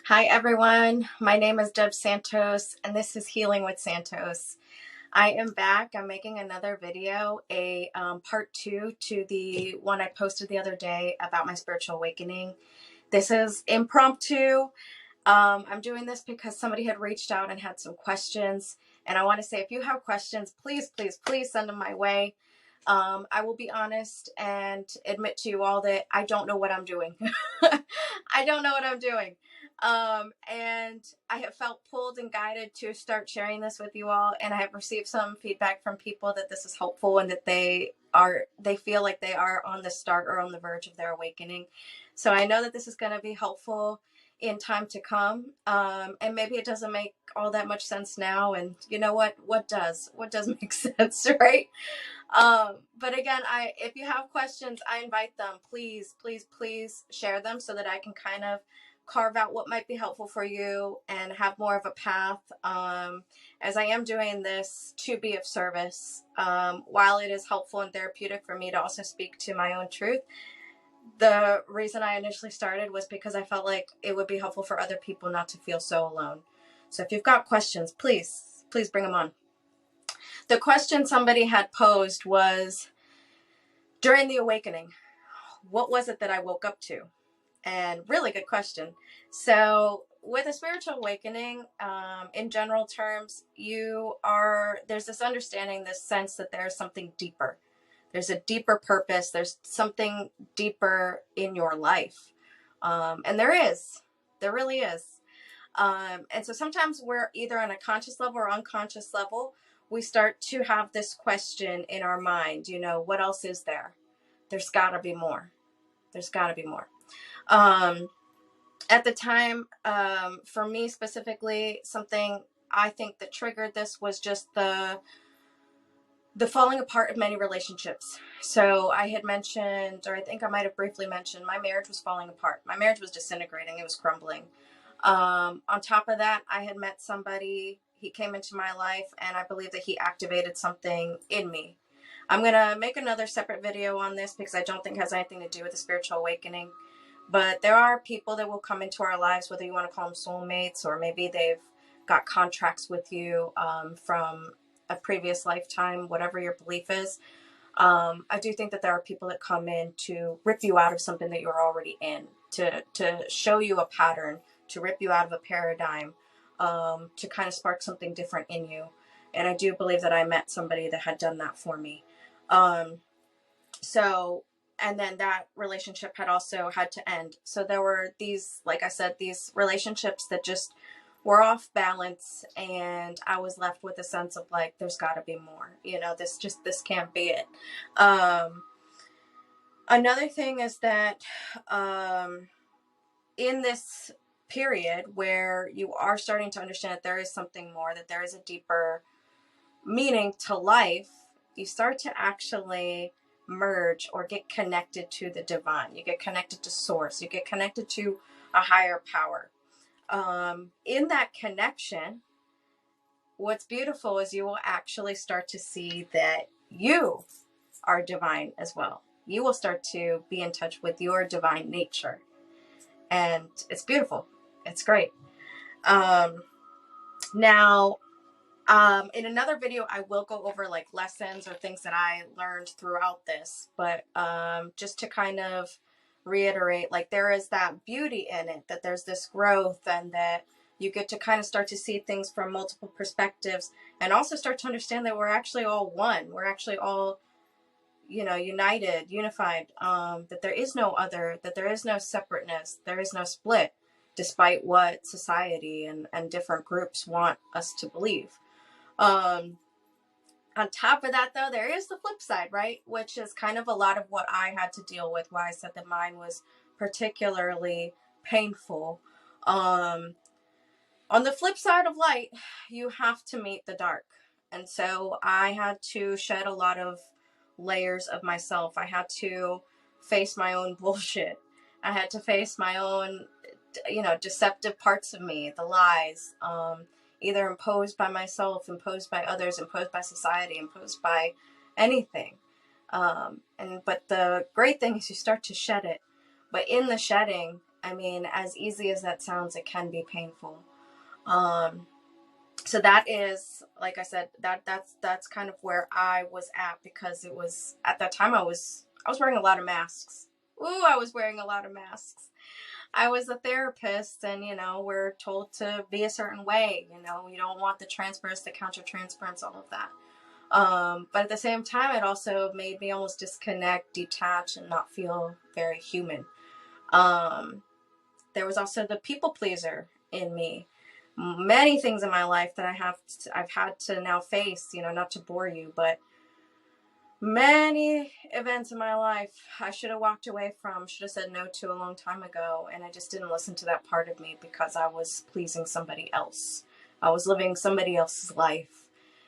Hi, everyone. My name is Deb Santos, and this is Healing with Santos. I am back. I'm making another video, a part two to the one I posted the other day about my spiritual awakening. This is impromptu. I'm doing this because somebody had reached out and had some questions. And I want to say, if you have questions, please, please, please send them my way. I will be honest and admit to you all that I don't know what I'm doing. I don't know what I'm doing. And I have felt pulled and guided to start sharing this with you all. And I have received some feedback from people that this is helpful and that they feel like they are on the start or on the verge of their awakening. So I know that this is going to be helpful in time to come. And maybe it doesn't make all that much sense now. And you know what does make sense, right? But again, if you have questions, I invite them. Please, please, please share them so that I can kind of carve out what might be helpful for you and have more of a path, as I am doing this to be of service. While it is helpful and therapeutic for me to also speak to my own truth, the reason I initially started was because I felt like it would be helpful for other people not to feel so alone. So if you've got questions, please, please bring them on. The question somebody had posed was, during the awakening, what was it that I woke up to? And really good question. So with a spiritual awakening, in general terms, there's this understanding, this sense that there's something deeper. There's a deeper purpose. There's something deeper in your life. And there really is. And so sometimes we're either on a conscious level or unconscious level, we start to have this question in our mind, what else is there? There's got to be more. There's got to be more. At the time, for me specifically, something I think that triggered this was just the falling apart of many relationships. So I had mentioned, or I think I might have briefly mentioned, my marriage was falling apart. My marriage was disintegrating. It was crumbling. On top of that, I had met somebody. He came into my life, and I believe that he activated something in me. I'm going to make another separate video on this because I don't think it has anything to do with the spiritual awakening. But there are people that will come into our lives, whether you want to call them soulmates, or maybe they've got contracts with you from a previous lifetime, whatever your belief is. I do think that there are people that come in to rip you out of something that you're already in, to show you a pattern, to rip you out of a paradigm, to kind of spark something different in you. And I do believe that I met somebody that had done that for me. And then that relationship had also had to end. So there were these, like I said, these relationships that just were off balance, and I was left with a sense of like, there's got to be more, this can't be it. Another thing is that in this period where you are starting to understand that there is something more, that there is a deeper meaning to life, you start to actually merge or get connected to the divine. You get connected to source. You get connected to a higher power. In that connection, what's beautiful is you will actually start to see that you are divine as well. You will start to be in touch with your divine nature. And it's beautiful. It's great. Now, in another video, I will go over like lessons or things that I learned throughout this, but just to kind of reiterate, like there is that beauty in it, that there's this growth, and that you get to kind of start to see things from multiple perspectives, and also start to understand that we're actually all one. We're actually all, united, unified, that there is no other, that there is no separateness, there is no split, despite what society and different groups want us to believe. On top of that, though, there is the flip side, right? Which is kind of a lot of what I had to deal with, why I said that mine was particularly painful. On the flip side of light, you have to meet the dark. And so I had to shed a lot of layers of myself. I had to face my own bullshit. I had to face my own, deceptive parts of me, the lies, either imposed by myself, imposed by others, imposed by society, imposed by anything. But the great thing is you start to shed it. But in the shedding, I mean, as easy as that sounds, it can be painful. Um, so that is, like I said, that's kind of where I was at, because it was at that time I was wearing a lot of masks. Ooh, I was wearing a lot of masks. I was a therapist, and we're told to be a certain way. You don't want the transference, the counter transference, all of that. But at the same time, it also made me almost disconnect, detach, and not feel very human. Um, there was also the people pleaser in me. Many things in my life that I've had to now face. Not to bore you, but many events in my life I should have walked away from, should have said no to a long time ago, and I just didn't listen to that part of me because I was pleasing somebody else. I was living somebody else's life.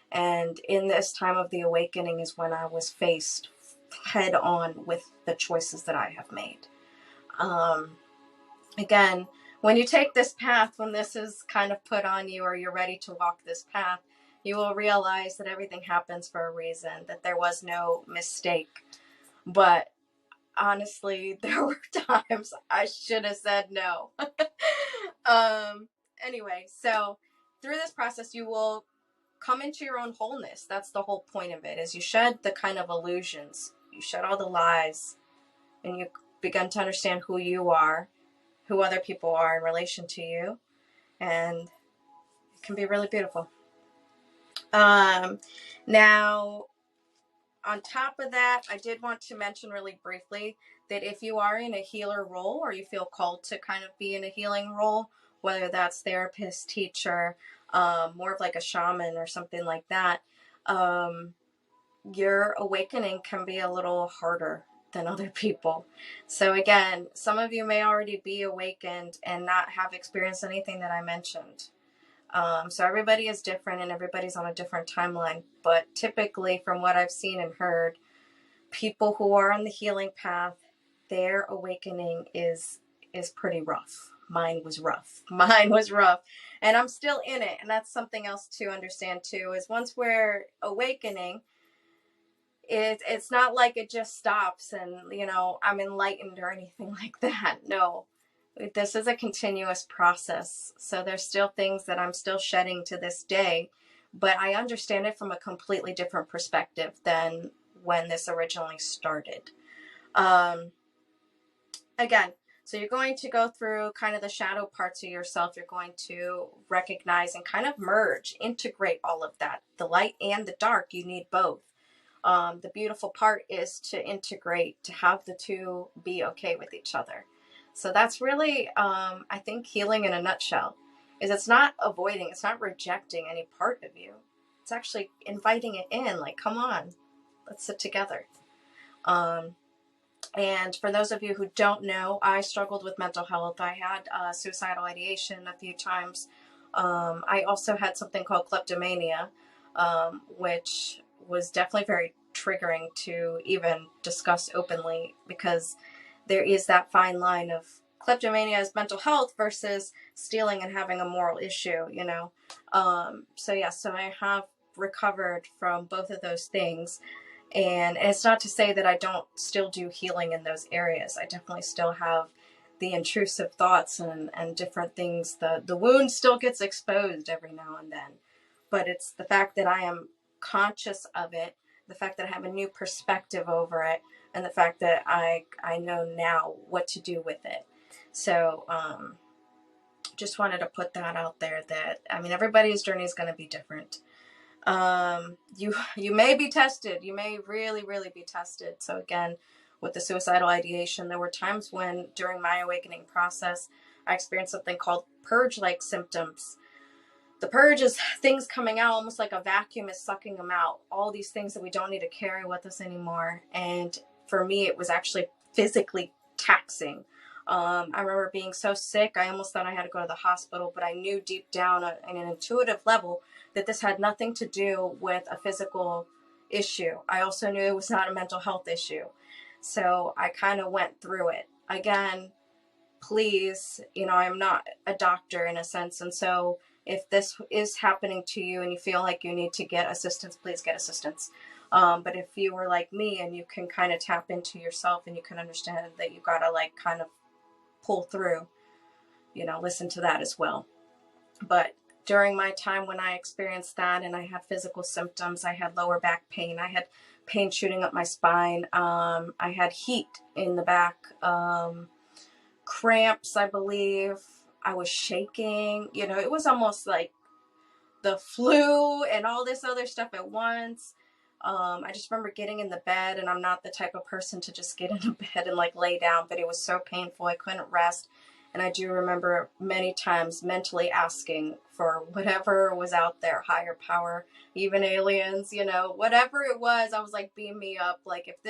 And in this time of the awakening is when I was faced head on with the choices that I have made. Again, when you take this path, when this is kind of put on you, or you're ready to walk this path, you will realize that everything happens for a reason, that there was no mistake. But honestly, there were times I should have said no. Anyway, so through this process, you will come into your own wholeness. That's the whole point of it, is you shed the kind of illusions, you shed all the lies, and you begin to understand who you are, who other people are in relation to you, and it can be really beautiful. Now, on top of that, I did want to mention really briefly that if you are in a healer role, or you feel called to kind of be in a healing role, whether that's therapist, teacher, more of like a shaman or something like that, your awakening can be a little harder than other people. So again, some of you may already be awakened and not have experienced anything that I mentioned. So everybody is different, and everybody's on a different timeline. But typically, from what I've seen and heard, people who are on the healing path, their awakening is pretty rough. Mine was rough. Mine was rough. And I'm still in it. And that's something else to understand too, is once we're awakening, it's not like it just stops and I'm enlightened or anything like that. No, this is a continuous process. So there's still things that I'm still shedding to this day, but I understand it from a completely different perspective than when this originally started. Again, so you're going to go through kind of the shadow parts of yourself. You're going to recognize and kind of merge, integrate all of that, the light and the dark. You need both. The beautiful part is to integrate, to have the two be okay with each other. So that's really, I think, healing in a nutshell. Is it's not avoiding, it's not rejecting any part of you. It's actually inviting it in, like, come on, let's sit together. And for those of you who don't know, I struggled with mental health. I had suicidal ideation a few times. I also had something called kleptomania, which was definitely very triggering to even discuss openly, because there is that fine line of kleptomania as mental health versus stealing and having a moral issue, So I have recovered from both of those things. And it's not to say that I don't still do healing in those areas. I definitely still have the intrusive thoughts and different things. The wound still gets exposed every now and then. But it's the fact that I am conscious of it, the fact that I have a new perspective over it, and the fact that I know now what to do with it. So just wanted to put that out there, that, I mean, everybody's journey is going to be different. You may be tested. You may really, really be tested. So again, with the suicidal ideation, there were times when during my awakening process, I experienced something called purge-like symptoms. The purge is things coming out almost like a vacuum is sucking them out. All these things that we don't need to carry with us anymore. And for me, it was actually physically taxing. I remember being so sick, I almost thought I had to go to the hospital, but I knew deep down on an intuitive level that this had nothing to do with a physical issue. I also knew it was not a mental health issue. So I kind of went through it. Again, please, I'm not a doctor in a sense. And so if this is happening to you and you feel like you need to get assistance, please get assistance. But if you were like me and you can kind of tap into yourself and you can understand that you got to like kind of pull through, you know, listen to that as well. But during my time when I experienced that and I had physical symptoms, I had lower back pain, I had pain shooting up my spine, I had heat in the back, cramps, I believe. I was shaking, you know, it was almost like the flu and all this other stuff at once. I just remember getting in the bed, and I'm not the type of person to just get in a bed and like lay down, but it was so painful. I couldn't rest. And I do remember many times mentally asking for whatever was out there, higher power, even aliens, you know, whatever it was. I was like, beam me up. Like, if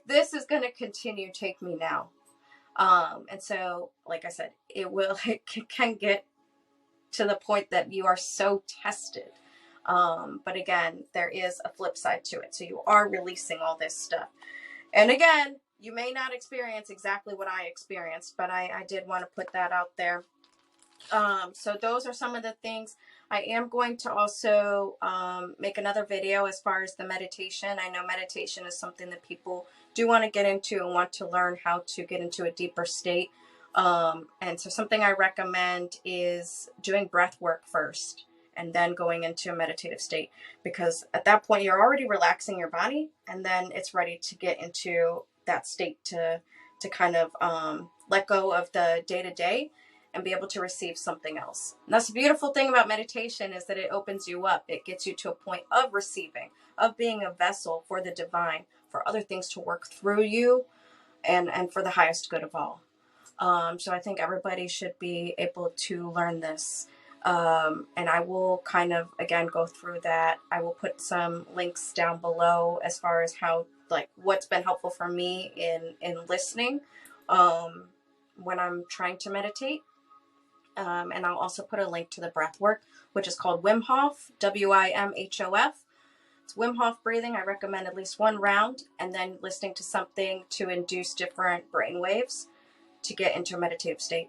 this is going to continue, take me now. And so, like I said, it can get to the point that you are so tested. But again, there is a flip side to it. So you are releasing all this stuff. And again, you may not experience exactly what I experienced, but I did want to put that out there. So those are some of the things. I am going to also make another video as far as the meditation. I know meditation is something that people do want to get into and want to learn how to get into a deeper state. And so something I recommend is doing breath work first and then going into a meditative state, because at that point you're already relaxing your body, and then it's ready to get into that state to kind of let go of the day-to-day and be able to receive something else. And that's the beautiful thing about meditation, is that it opens you up. It gets you to a point of receiving, of being a vessel for the divine, for other things to work through you, and for the highest good of all. So I think everybody should be able to learn this. And I will kind of, again, go through that. I will put some links down below as far as how, like, what's been helpful for me in listening when I'm trying to meditate. And I'll also put a link to the breath work, which is called Wim Hof, W-I-M-H-O-F. It's Wim Hof breathing. I recommend at least one round, and then listening to something to induce different brain waves to get into a meditative state.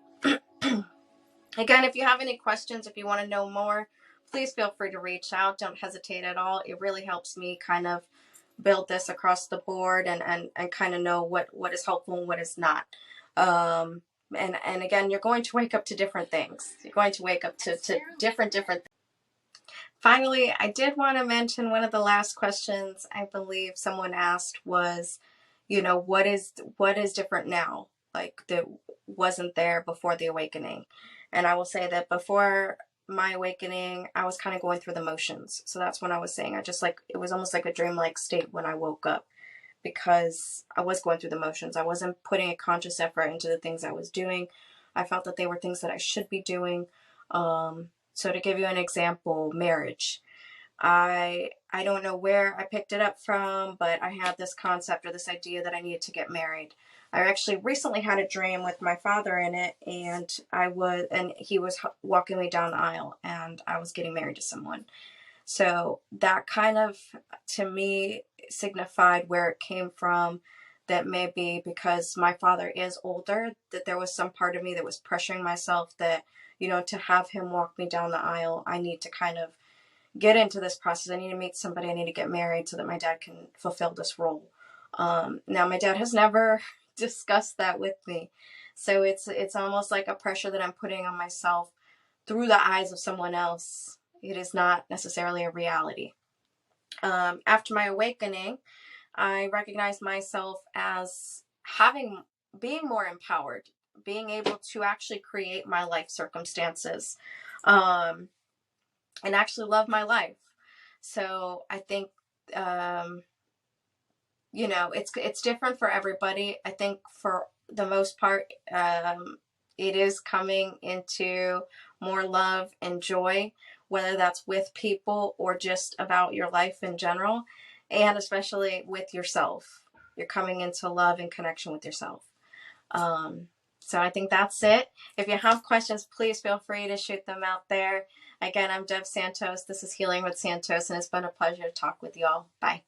Again, if you have any questions, if you want to know more, please feel free to reach out. Don't hesitate at all. It really helps me kind of build this across the board and kind of know what is helpful and what is not. And again, you're going to wake up to different things. You're going to wake up to different things. Finally, I did want to mention one of the last questions I believe someone asked was, you know, what is different now? Like, that wasn't there before the awakening. And I will say that before my awakening, I was kind of going through the motions. So that's when I was saying, it was almost like a dreamlike state when I woke up, because I was going through the motions. I wasn't putting a conscious effort into the things I was doing. I felt that they were things that I should be doing. So to give you an example, marriage. I don't know where I picked it up from, but I had this concept or this idea that I needed to get married. I actually recently had a dream with my father in it, and he was walking me down the aisle, and I was getting married to someone. So that kind of, to me, signified where it came from, that maybe because my father is older, that there was some part of me that was pressuring myself that, you know, to have him walk me down the aisle, I need to kind of get into this process. I need to meet somebody. I need to get married so that my dad can fulfill this role. Now, my dad has never discussed that with me. So it's almost like a pressure that I'm putting on myself through the eyes of someone else. It is not necessarily a reality. After my awakening, I recognized myself as being more empowered, being able to actually create my life circumstances, and actually love my life. So I think, you know, it's different for everybody. I think for the most part, it is coming into more love and joy, whether that's with people or just about your life in general, and especially with yourself. You're coming into love and connection with yourself. So I think that's it. If you have questions, please feel free to shoot them out there. Again, I'm Deb Santos. This is Healing with Santos, and it's been a pleasure to talk with y'all. Bye.